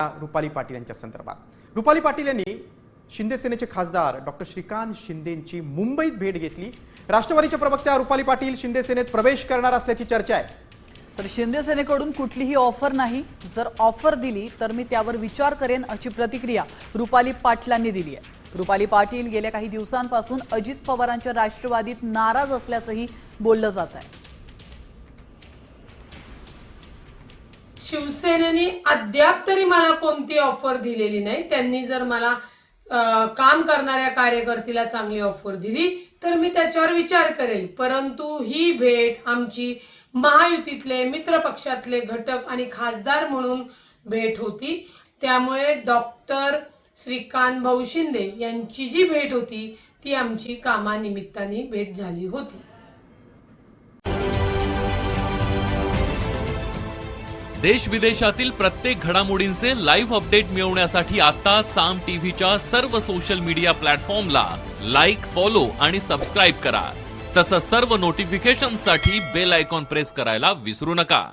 रुपाली पाटील यांच्या संदर्भात रुपाली पाटील यांनी शिंदे सेनेचे खासदार डॉक्टर श्रीकांत शिंदेंची मुंबईत भेट घेतली। राष्ट्रवादीच्या प्रवक्त्या रुपाली पाटील शिंदे सेनेत प्रवेश करणार असल्याची चर्चा आहे। तर शिंदे सेनेकडून कुठलीही ऑफर नाही, जर ऑफर दिली तर मी त्यावर विचार करेन अशी प्रतिक्रिया रुपाली पाटलांनी दिली आहे। रुपाली पाटील गेल्या काही दिवसांपासून अजित पवारांच्या राष्ट्रवादीत नाराज असल्याचंही बोललं जात आहे। शिवसेनेने अद्याप तरी मला कोणती ऑफर दिलेली नाही। त्यांनी जर मला काम करणाऱ्या कार्यकर्त्याला चांगली ऑफर दिली तर मी त्याच्यावर विचार करेल, परंतु ही भेट आमची महायुतीतले मित्र पक्षातले घटक आणि खासदार म्हणून भेट होती। त्यामुळे डॉक्टर श्रीकांत भाऊ शिंदे यांची जी भेट होती ती आमची कामानिमित्ताने भेट झाली होती। देश विदेशातील प्रत्येक घडामोडींचे लाईव्ह अपडेट मिळवण्यासाठी आता साम टीव्हीच्या सर्व सोशल मीडिया प्लॅटफॉर्मला लाईक, फॉलो आणि सबस्क्राईब करा। तसंच सर्व नोटिफिकेशनसाठी बेल आयकॉन प्रेस करायला विसरू नका।